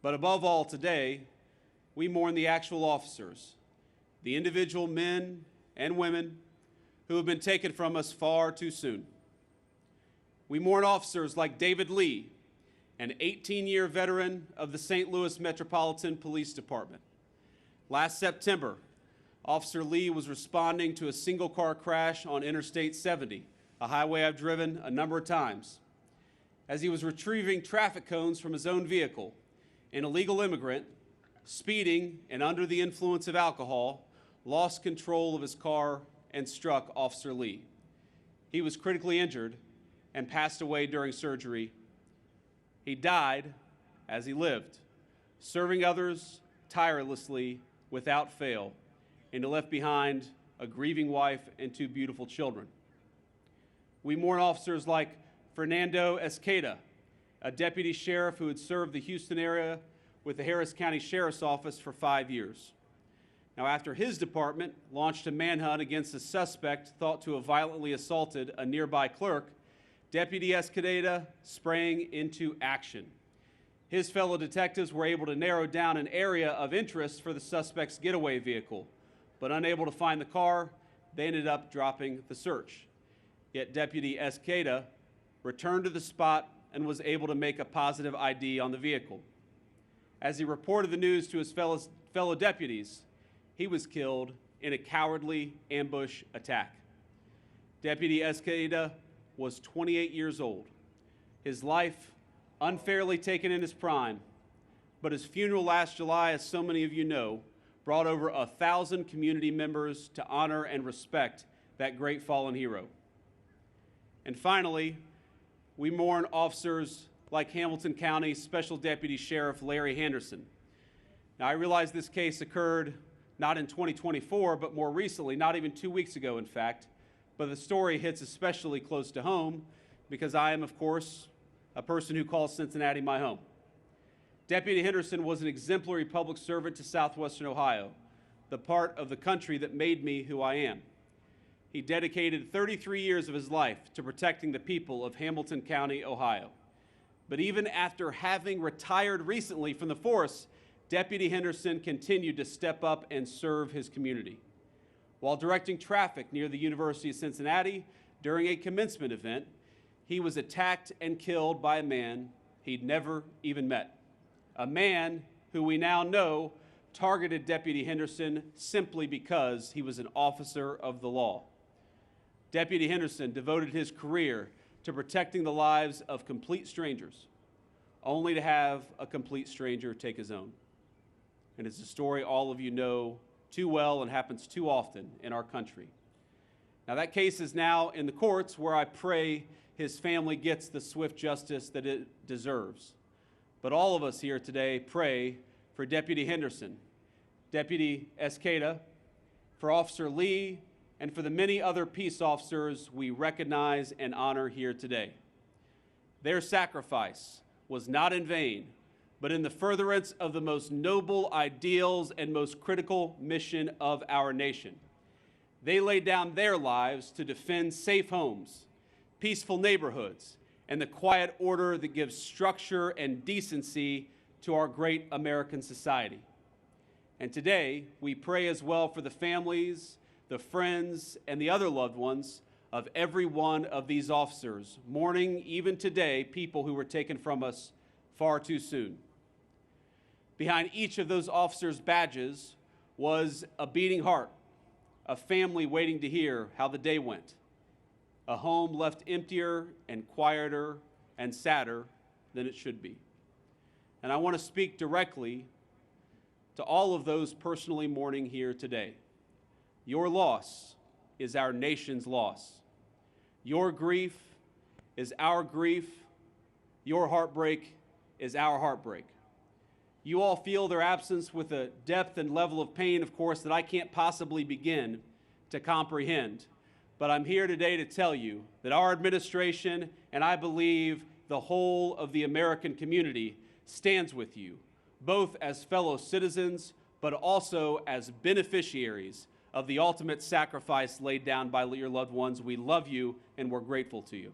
But above all today, we mourn the actual officers, the individual men and women who have been taken from us far too soon. We mourn officers like David Lee, an 18-year veteran of the St. Louis Metropolitan Police Department. Last September, Officer Lee was responding to a single-car crash on Interstate 70, a highway I've driven a number of times. As he was retrieving traffic cones from his own vehicle, an illegal immigrant, speeding and under the influence of alcohol, lost control of his car and struck Officer Lee. He was critically injured and passed away during surgery. He died as he lived, serving others tirelessly without fail, and he left behind a grieving wife and 2 beautiful children. We mourn officers like Fernando Esqueda, a deputy sheriff who had served the Houston area with the Harris County Sheriff's Office for 5 years. Now, after his department launched a manhunt against a suspect thought to have violently assaulted a nearby clerk, Deputy Esqueda sprang into action. His fellow detectives were able to narrow down an area of interest for the suspect's getaway vehicle, but unable to find the car, they ended up dropping the search. Yet Deputy Esqueda returned to the spot and was able to make a positive ID on the vehicle. As he reported the news to his fellow deputies, he was killed in a cowardly ambush attack. Deputy Esqueda was 28 years old. His life unfairly taken in his prime, but his funeral last July, as so many of you know, brought over 1,000 community members to honor and respect that great fallen hero. And finally, we mourn officers like Hamilton County Special Deputy Sheriff Larry Henderson. Now, I realize this case occurred not in 2024, but more recently, not even 2 weeks ago, in fact, but the story hits especially close to home because I am, of course, a person who calls Cincinnati my home. Deputy Henderson was an exemplary public servant to southwestern Ohio, the part of the country that made me who I am. He dedicated 33 years of his life to protecting the people of Hamilton County, Ohio. But even after having retired recently from the force, Deputy Henderson continued to step up and serve his community. While directing traffic near the University of Cincinnati during a commencement event, he was attacked and killed by a man he'd never even met. A man who we now know targeted Deputy Henderson simply because he was an officer of the law. Deputy Henderson devoted his career to protecting the lives of complete strangers, only to have a complete stranger take his own. And it's a story all of you know too well and happens too often in our country. Now, that case is now in the courts, where I pray his family gets the swift justice that it deserves. But all of us here today pray for Deputy Henderson, Deputy Esqueda, for Officer Lee, and for the many other peace officers we recognize and honor here today. Their sacrifice was not in vain, but in the furtherance of the most noble ideals and most critical mission of our nation. They laid down their lives to defend safe homes, peaceful neighborhoods, and the quiet order that gives structure and decency to our great American society. And today, we pray as well for the families, the friends, and the other loved ones of every one of these officers, mourning even today people who were taken from us far too soon. Behind each of those officers' badges was a beating heart, a family waiting to hear how the day went, a home left emptier and quieter and sadder than it should be. And I want to speak directly to all of those personally mourning here today. Your loss is our nation's loss. Your grief is our grief. Your heartbreak is our heartbreak. You all feel their absence with a depth and level of pain, of course, that I can't possibly begin to comprehend. But I'm here today to tell you that our administration, and I believe the whole of the American community, stands with you, both as fellow citizens, but also as beneficiaries of the ultimate sacrifice laid down by your loved ones. We love you, and we're grateful to you.